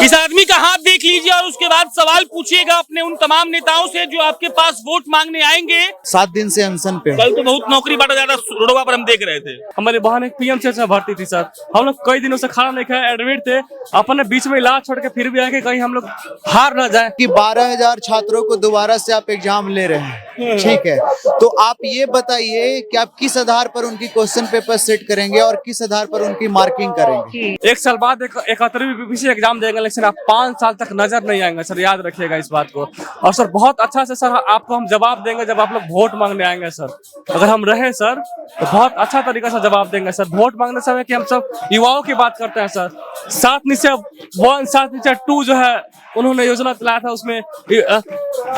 इस आदमी का हाथ देख लीजिए और उसके बाद सवाल पूछिएगा अपने उन तमाम नेताओं से जो आपके पास वोट मांगने आएंगे। 7 दिन से अनशन पे। कल तो बहुत नौकरी बांटा जा रहा रोडवा पर हम देख रहे थे। हमारी बहन एक पीएमसीएच में भर्ती थी सर, हम लोग कई दिनों से खाना नहीं खाए, एडमिट थे, अपने बीच में इलाज छोड़ के फिर भी आए कि कहीं हम लोग हार ना जाए। कि 12,000 छात्रों को दोबारा से आप एग्जाम ले रहे हैं, ठीक है, तो आप ये बताइए कि आप किस आधार पर उनकी क्वेश्चन पेपर सेट करेंगे और किस आधार पर उनकी मार्किंग करेंगे। 1 साल बाद 71वीं बीपीएससी एग्जाम देंगे, लेकिन आप 5 साल तक नजर नहीं आएंगे सर, याद रखिएगा इस बात को। और सर बहुत अच्छा से सर आपको हम जवाब देंगे जब आप लोग वोट मांगने आएंगे सर। अगर हम रहे सर तो बहुत अच्छा तरीका से जवाब देंगे सर। वोट मांगने समय कि हम सब युवाओं की बात करते हैं सर। 7 निश्चय 1 7 निश्चय 2 जो है उन्होंने योजना चलाया था, उसमें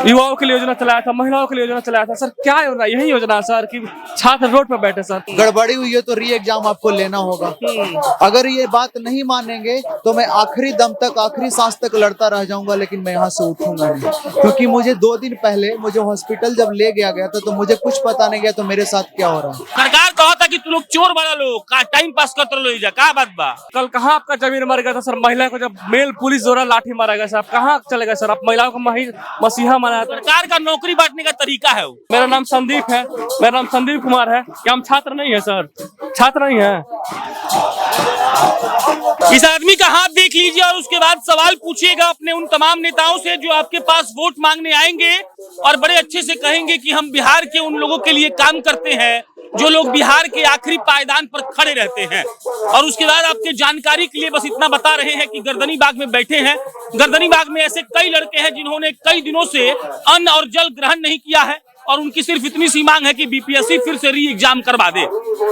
युवाओं के लिए योजना चलाया था, महिलाओं के लिए योजना चलाया था सर। क्या योजना, यही योजना है सर कि छात्र रोड पर बैठे सर। गड़बड़ी हुई है तो री एग्जाम आपको लेना होगा। अगर ये बात नहीं मानेंगे तो मैं आखिरी दम तक, आखिरी सांस तक लड़ता रह जाऊंगा, लेकिन मैं यहाँ से उठूंगा नहीं। क्योंकि मुझे 2 दिन पहले मुझे हॉस्पिटल जब ले गया था तो मुझे कुछ पता नहीं गया तो मेरे साथ क्या हो रहा है। सरकार कहा था कि तू लोग चोर वाला लोग का टाइम पास करते रहो, का बात बा। कल कहाँ आपका जमीन मर गया था सर, महिला को जब मेल पुलिस द्वारा लाठी मारा गया सर, आप कहाँ चले गए सर? आप महिलाओं को मसीहा माना। सरकार का नौकरी बांटने का तरीका है वो। मेरा नाम संदीप है, मेरा नाम संदीप कुमार है। क्या हम छात्र नहीं है सर? छात्र नहीं है। इस आदमी का हाथ देख लीजिए और उसके बाद सवाल पूछिएगा अपने उन तमाम नेताओं से जो आपके पास वोट मांगने आएंगे और बड़े अच्छे से कहेंगे कि हम बिहार के उन लोगों के लिए काम करते हैं जो लोग बिहार के आखिरी पायदान पर खड़े रहते हैं। और उसके बाद आपके जानकारी के लिए बस इतना बता रहे हैं कि गर्दनी बाग में बैठे हैं। गर्दनी बाग में ऐसे कई लड़के हैं जिन्होंने कई दिनों से अन्न और जल ग्रहण नहीं किया है और उनकी सिर्फ इतनी सी मांग है कि बीपीएससी फिर से री एग्जाम करवा दे।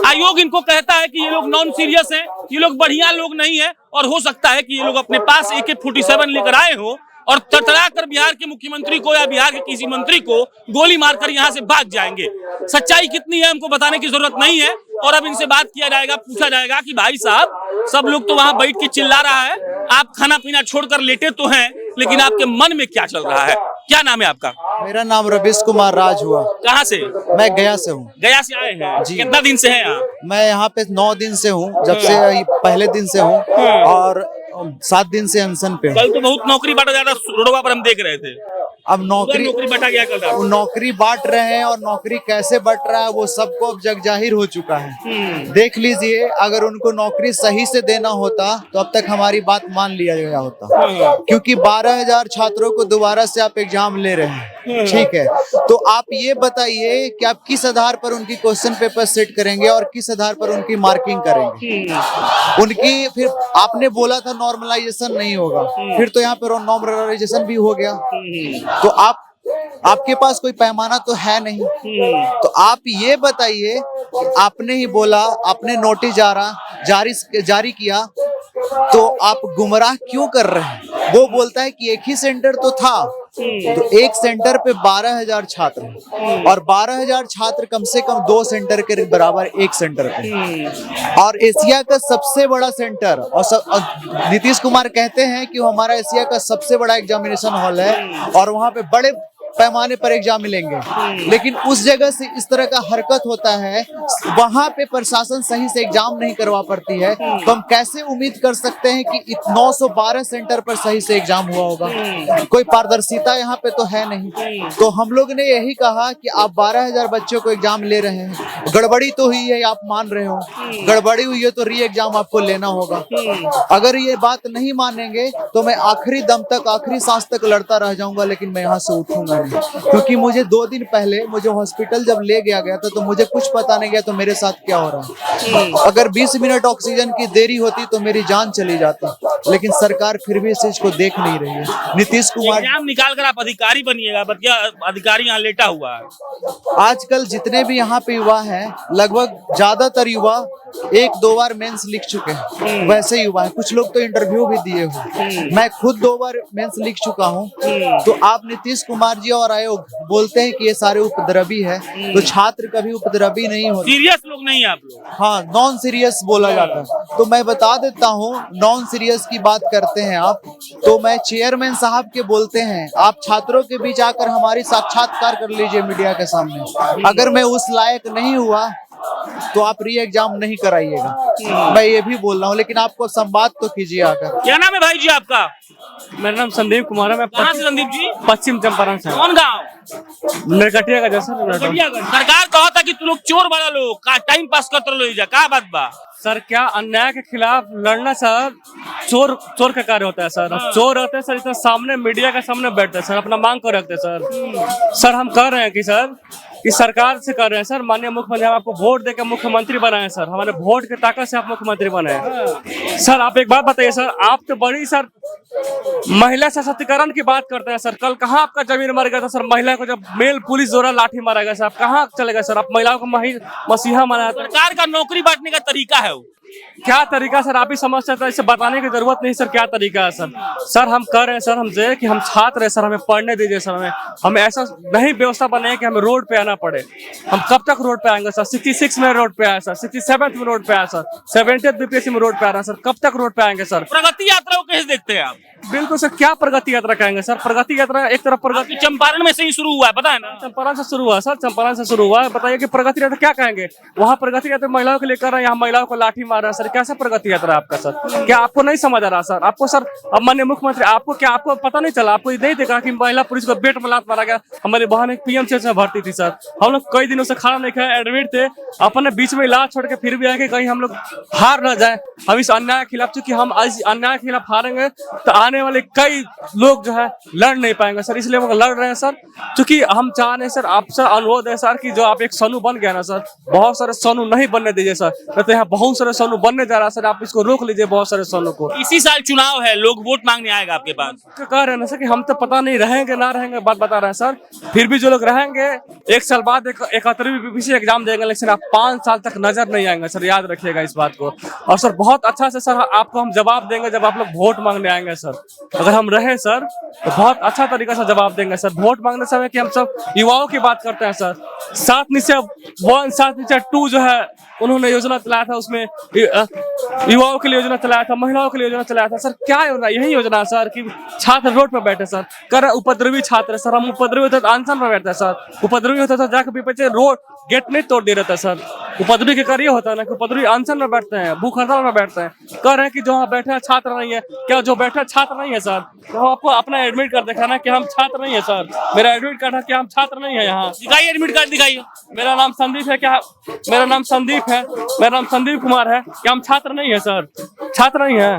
आयोग इनको कहता है कि ये लोग नॉन सीरियस हैं, ये लोग बढ़िया लोग नहीं है और हो सकता है कि ये लोग अपने पास AK-47 लेकर आए हो और तड़तड़ा कर बिहार के मुख्यमंत्री को या बिहार के किसी मंत्री को गोली मारकर यहाँ से भाग जाएंगे। सच्चाई कितनी है हमको बताने की जरूरत नहीं है। और अब इनसे बात किया जाएगा, पूछा जाएगा कि भाई साहब सब लोग तो वहाँ बैठ के चिल्ला रहा है, आप खाना पीना छोड़कर लेटे तो हैं, लेकिन आपके मन में क्या चल रहा है? क्या नाम है आपका? मेरा नाम रवीश कुमार राज हुआ। कहाँ से? मैं गया से हूँ। गया से आए हैं जी। कितना दिन से हैं यहाँ? मैं यहाँ पे 9 दिन से हूँ, जब से पहले दिन से हूँ, और 7 दिन से अनशन पे। कल तो बहुत नौकरी बांटा जा रहा रोडवा पर हम देख रहे थे। अब नौकरी बांटा गया कल। वो नौकरी बांट रहे हैं और नौकरी कैसे बंट रहा है वो सबको अब जग जाहिर हो चुका है। देख लीजिए, अगर उनको नौकरी सही से देना होता तो अब तक हमारी बात मान लिया गया होता। क्योंकि 12,000 छात्रों को दोबारा से आप एग्जाम ले रहे हैं, ठीक है, तो आप ये बताइए कि आप किस आधार पर उनकी क्वेश्चन पेपर सेट करेंगे और किस आधार पर उनकी मार्किंग करेंगे। उनकी फिर आपने बोला था नॉर्मलाइजेशन नहीं होगा, फिर तो यहाँ पर नॉर्मलाइजेशन भी हो गया। तो आपके पास कोई पैमाना तो है नहीं। तो आप ये बताइए, आपने ही बोला, आपने नोटिस जारी किया, तो आप गुमराह क्यों कर रहे हैं? वो बोलता है कि एक ही सेंटर तो था, तो एक सेंटर पे 12,000 छात्र हैं और 12,000 छात्र कम से कम 2 सेंटर के बराबर एक सेंटर पे। और एशिया का सबसे बड़ा सेंटर, और नीतीश कुमार कहते हैं कि वो हमारा एशिया का सबसे बड़ा एग्जामिनेशन हॉल है और वहां पे बड़े पैमाने पर एग्जाम मिलेंगे, लेकिन उस जगह से इस तरह का हरकत होता है, वहां पे प्रशासन सही से एग्जाम नहीं करवा पाती है, तो हम कैसे उम्मीद कर सकते हैं कि 912 सेंटर पर सही से एग्जाम हुआ होगा? कोई पारदर्शिता यहाँ पे तो है नहीं। तो हम लोग ने यही कहा कि आप 12,000 बच्चों को एग्जाम ले रहे हैं, गड़बड़ी तो हुई है, आप मान रहे हो, गड़बड़ी हुई है तो री एग्जाम आपको लेना होगा। अगर ये बात नहीं मानेंगे तो मैं आखिरी दम तक, आखिरी सांस तक लड़ता रह जाऊंगा, लेकिन मैं यहाँ से उठूंगा नहीं। क्योंकि मुझे 2 दिन पहले मुझे हॉस्पिटल जब ले गया था तो मुझे कुछ पता नहीं गया तो मेरे साथ क्या हो रहा है। अगर 20 मिनट ऑक्सीजन की देरी होती तो मेरी जान चली जाती, लेकिन सरकार फिर भी इस चीज को देख नहीं रही है। नीतीश कुमार एग्जाम निकाल कर आप अधिकारी बनिएगा, अधिकारी यहाँ लेटा हुआ है। आजकल जितने भी यहाँ पे युवा हैं, लगभग ज्यादातर युवा 1-2 बार मेंस लिख चुके हैं। वैसे युवा है, कुछ लोग तो इंटरव्यू भी दिए हुए। मैं खुद 2 बार मेंस लिख चुका हूँ। तो आप नीतीश कुमार जी और आयोग बोलते हैं कि ये सारे उपद्रवी है, तो छात्र कभी उपद्रवी नहीं होते। सीरियस लोग नहीं है आप लोग। हाँ, नॉन सीरियस बोला जाता है। तो मैं बता देता हूँ, नॉन सीरियस की बात करते हैं आप, तो मैं चेयरमैन साहब के बोलते हैं, आप छात्रों के बीच आकर हमारी साक्षात्कार कर लीजिए मीडिया के सामने। अगर मैं उस लायक नहीं हुआ तो आप री एग्जाम नहीं कराइएगा। मैं ये भी बोल रहा हूँ, लेकिन आपको संवाद तो कीजिए आकर। क्या नाम है भाई जी आपका? मेरा नाम संदीप कुमार है। मैं कहाँ से संदीप जी? पश्चिम चंपारण से हूँ। कौन गाँव? नरकटिया का जैसा सरकार कहा था कि तू लोग चोर वाला लोग का टाइम पास करते रहो, जा का बात बा? सर, क्या अन्याय के खिलाफ लड़ना सर चोर का कार्य होता है सर। चोर रहते हैं सर, इतना सामने मीडिया के सामने बैठते हैं सर, अपना मांग को रखते हैं सर। सर हम कह रहे हैं कि सर इस सरकार से कर रहे हैं सर, माननीय मुख्यमंत्री, हम आपको वोट देकर मुख्यमंत्री बनाए सर, हमारे वोट की ताकत से आप मुख्यमंत्री बनाए। सर आप एक बात बताइए सर, आप तो बड़ी सर महिला सशक्तिकरण की बात करते हैं सर। कल कहाँ आपका जमीन मर गया था सर? महिला को जब मेल पुलिस द्वारा लाठी मारा गया सर, आप कहाँ चले गए सर? आप महिलाओं को मसीहा माना। सरकार का नौकरी बांटने का तरीका है वो क्या तरीका सर? आप ही समझ सकते हैं, इसे बताने की जरूरत नहीं सर क्या तरीका है सर। सर हम कह रहे हैं सर हमसे कि हम छात्र हैं सर, हमें पढ़ने दीजिए सर, हमें ऐसा नहीं व्यवस्था बने कि हमें रोड पे आना पड़े। हम कब तक रोड पे आएंगे सर? 66 में रोड पे आया सर, 67 में रोड पे आया सर, 70th बीपीएससी में रोड पे आ रहा है सर, कब तक रोड पे आएंगे सर? प्रगति यात्रा को कैसे देखते हैं आप? बिल्कुल सर, क्या प्रगति यात्रा कहेंगे सर? प्रगति यात्रा एक तरफ प्रगति चंपारण में से ही शुरू हुआ है, पता है ना? चंपारण से शुरू हुआ सर, चंपारण से शुरू हुआ। बताइए कि प्रगति यात्रा क्या कहेंगे? वहाँ प्रगति यात्रा महिलाओं के लिए कर रहे हैं, यहाँ महिलाओं को लाठी मार रहा है सर। कैसा प्रगति यात्रा आपका सर? क्या आपको नहीं समझ आ रहा सर? आपको सर, अब माननीय मुख्यमंत्री, आपको क्या आपको पता नहीं चला? आपको नहीं देखा कि महिला पुलिस को पेट में लात मारा गया? हमारी बहन एक पीएमसीएच में भर्ती थी सर, हम लोग कई दिनों से खाना नहीं खाए, एडमिट थे, अपने बीच में इलाज छोड़ के फिर भी आए कहीं हम लोग हार न जाए। हम इस अन्याय के खिलाफ, चूंकि हम आज अन्याय के खिलाफ हारेंगे तो आने वाले कई लोग जो है लड़ नहीं पाएंगे सर, इसलिए हम लड़ रहे हैं सर। क्योंकि हम चाह रहे हैं सर, आपसे अनुरोध है सर कि जो आप एक सोनू बन गया ना सर, बहुत सारे सोनू नहीं बनने दीजिए सर, तो यहाँ बहुत सारे सोनू बनने जा रहा है सर, आप इसको रोक लीजिए बहुत सारे सोनू को। इसी साल चुनाव है, लोग वोट मांगने आएगा आपके पास। कह रहे हैं ना सर कि हम तो पता नहीं रहेंगे ना रहेंगे, बात बता रहे हैं सर। फिर भी जो लोग रहेंगे 1 साल बाद 71वीं बीपीएससी एग्जाम देंगे, लेकिन आप 5 साल तक नजर नहीं आएंगे सर, याद रखिएगा इस बात को। और सर बहुत अच्छा से सर आपको हम जवाब देंगे जब आप लोग वोट मांगने आएंगे सर। अगर हम रहे सर तो बहुत अच्छा तरीका से जवाब देंगे सर। वोट मांगने समय कि हम सब युवाओं की बात करते हैं सर। 7 निश्चय 1, 7 निश्चय 2 जो है उन्होंने योजना चलाया था, उसमें युवाओं के लिए योजना चलाया था, महिलाओं के लिए योजना चलाया था सर। क्या योजना? यही योजना है सर कि छात्र रोड पर बैठे सर, कर उपद्रवी छात्र सर। हम उपद्रवी होते तो अनशन पर बैठते सर, उपद्रवी होता था जाकर पीछे रोड गेट नहीं तोड़ दे रहे थे सर। उपद्रवी के कार्य होता है ना कि उपद्रवी अनशन में बैठते हैं, भूख हड़ताल में बैठते हैं। कह रहे हैं कि जो वहाँ बैठे हैं छात्र नहीं है। क्या जो बैठे छात्र नहीं है सर? तो आपको अपना एडमिट कार्ड दिखाना कि हम छात्र नहीं है सर। मेरा एडमिट कार्ड है कि हम छात्र नहीं है यहाँ। दिखाइए एडमिट कार्ड दिखाइए। मेरा नाम संदीप है। क्या मेरा नाम संदीप है? मेरा नाम संदीप कुमार है। क्या हम छात्र नहीं है सर? छात्र नहीं है।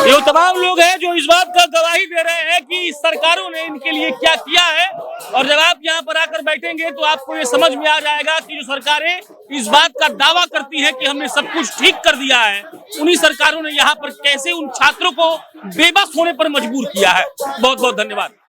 ये तमाम लोग हैं जो इस बात का गवाही दे रहे हैं कि सरकारों ने इनके लिए क्या किया है। और जब आप यहाँ पर आकर बैठेंगे तो आपको ये समझ में आ जाएगा कि जो सरकारें इस बात का दावा करती हैं कि हमने सब कुछ ठीक कर दिया है, उन्हीं सरकारों ने यहाँ पर कैसे उन छात्रों को बेबस होने पर मजबूर किया है। बहुत बहुत धन्यवाद।